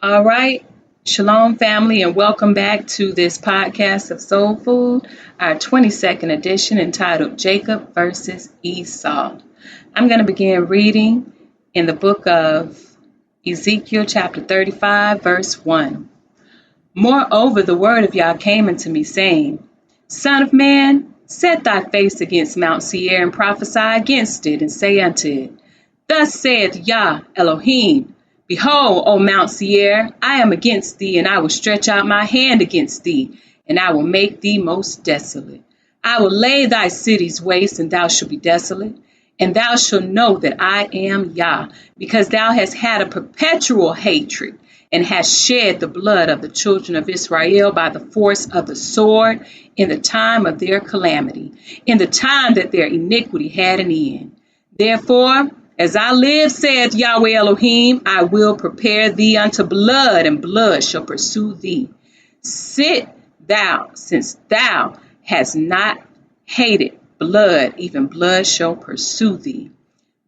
All right. Shalom, family, and welcome back to this podcast of Soul Food, our 22nd edition entitled Jacob versus Esau. I'm going to begin reading in the book of Ezekiel, chapter 35, verse 1. Moreover, the word of Yah came unto me, saying, Son of man, set thy face against Mount Seir, and prophesy against it, and say unto it, Thus saith Yah Elohim, Behold, O Mount Seir, I am against thee, and I will stretch out my hand against thee, and I will make thee most desolate. I will lay thy cities waste, and thou shalt be desolate. And thou shalt know that I am Yah, because thou hast had a perpetual hatred, and hast shed the blood of the children of Israel by the force of the sword in the time of their calamity, in the time that their iniquity had an end. Therefore, as I live, saith Yahweh Elohim, I will prepare thee unto blood, and blood shall pursue thee. Sit thou, since thou hast not hated blood, even blood shall pursue thee.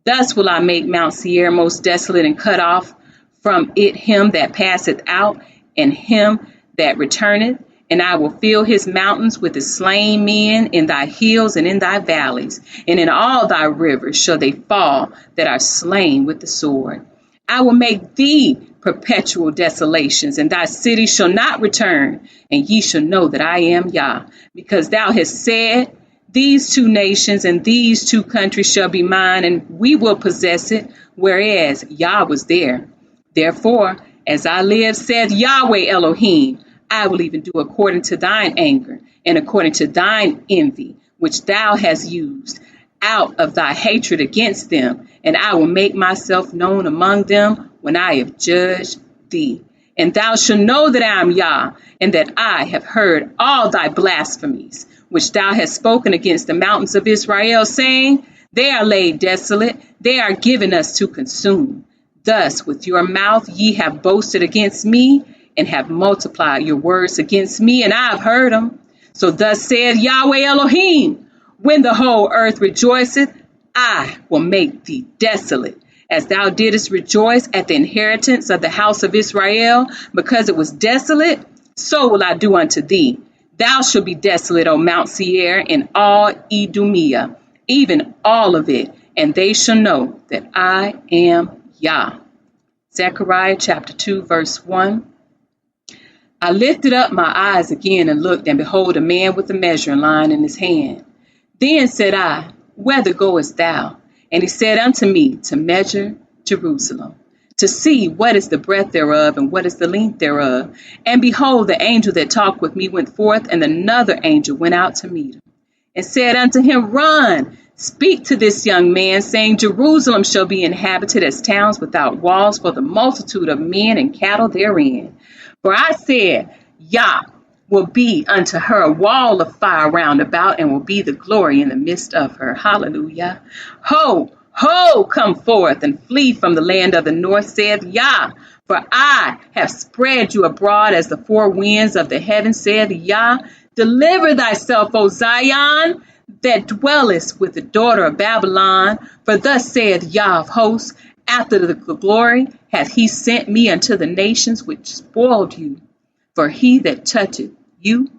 Thus will I make Mount Seir most desolate, and cut off from it him that passeth out, and him that returneth. And I will fill his mountains with his slain men in thy hills and in thy valleys, and in all thy rivers shall they fall that are slain with the sword. I will make thee perpetual desolations, and thy city shall not return, and ye shall know that I am Yah, because thou hast said, These two nations and these two countries shall be mine, and we will possess it, whereas Yah was there. Therefore, as I live, saith Yahweh Elohim, I will even do according to thine anger, and according to thine envy, which thou hast used out of thy hatred against them, and I will make myself known among them when I have judged thee. And thou shalt know that I am Yah, and that I have heard all thy blasphemies, which thou hast spoken against the mountains of Israel, saying, They are laid desolate, they are given us to consume. Thus with your mouth ye have boasted against me, and have multiplied your words against me, and I have heard them. So thus saith Yahweh Elohim, when the whole earth rejoiceth, I will make thee desolate, as thou didst rejoice at the inheritance of the house of Israel, because it was desolate, so will I do unto thee. Thou shalt be desolate, O Mount Seir, and all Edomia, even all of it, and they shall know that I am Yah. Zechariah chapter 2, verse 1. I lifted up my eyes again and looked, and behold, a man with a measuring line in his hand. Then said I, Whither goest thou? And he said unto me, To measure Jerusalem, to see what is the breadth thereof, and what is the length thereof. And behold, the angel that talked with me went forth, and another angel went out to meet him, and said unto him, Run, speak to this young man, saying, Jerusalem shall be inhabited as towns without walls, for the multitude of men and cattle therein. For I said, Yah will be unto her a wall of fire round about, and will be the glory in the midst of her. Hallelujah. Ho, ho, come forth and flee from the land of the north, saith Yah. For I have spread you abroad as the four winds of the heaven, saith Yah. Deliver thyself, O Zion, that dwellest with the daughter of Babylon. For thus saith Yah of hosts, after the glory hath he sent me unto the nations which spoiled you. For he that toucheth you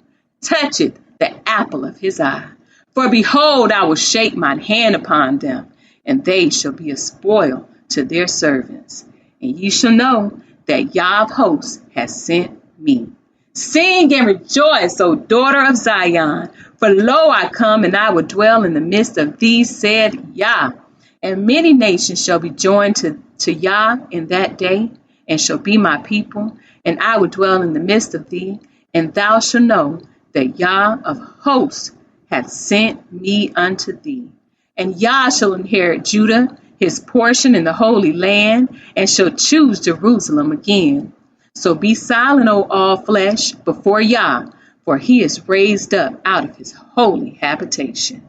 toucheth the apple of his eye. For behold, I will shake mine hand upon them, and they shall be a spoil to their servants. And ye shall know that Yah of hosts hath sent me. Sing and rejoice, O daughter of Zion, for lo, I come, and I will dwell in the midst of thee, said Yah. And many nations shall be joined to Yah in that day, and shall be my people, and I will dwell in the midst of thee, and thou shalt know that Yah of hosts hath sent me unto thee. And Yah shall inherit Judah, his portion in the Holy Land, and shall choose Jerusalem again. So be silent, O all flesh, before Yah, for he is raised up out of his holy habitation.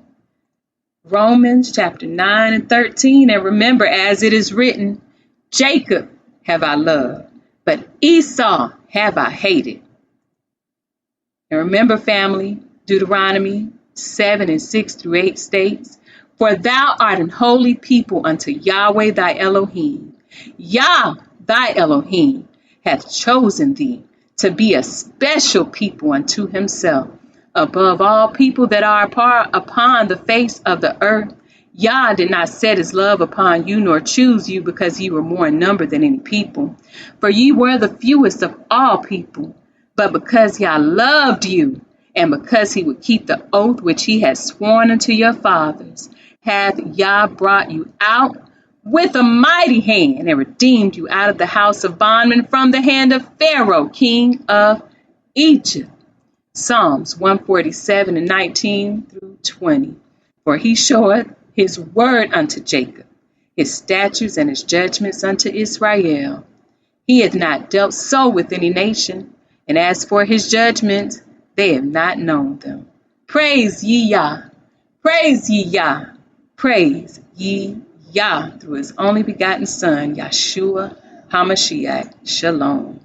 Romans chapter 9 and 13. And remember, as it is written, Jacob have I loved, but Esau have I hated. And remember, family, Deuteronomy 7 and 6 through 8 states, For thou art an holy people unto Yahweh thy Elohim. Yah thy Elohim hath chosen thee to be a special people unto himself, above all people that are upon the face of the earth. Yah did not set his love upon you, nor choose you, because ye were more in number than any people. For ye were the fewest of all people. But because Yah loved you, and because he would keep the oath which he had sworn unto your fathers, hath Yah brought you out with a mighty hand, and redeemed you out of the house of bondmen, from the hand of Pharaoh, king of Egypt. Psalms 147 and 19 through 20. For he showeth his word unto Jacob, his statutes and his judgments unto Israel. He hath not dealt so with any nation, and as for his judgments, they have not known them. Praise ye Yah, praise ye Yah, praise ye Yah, through his only begotten Son, Yeshua HaMashiach. Shalom.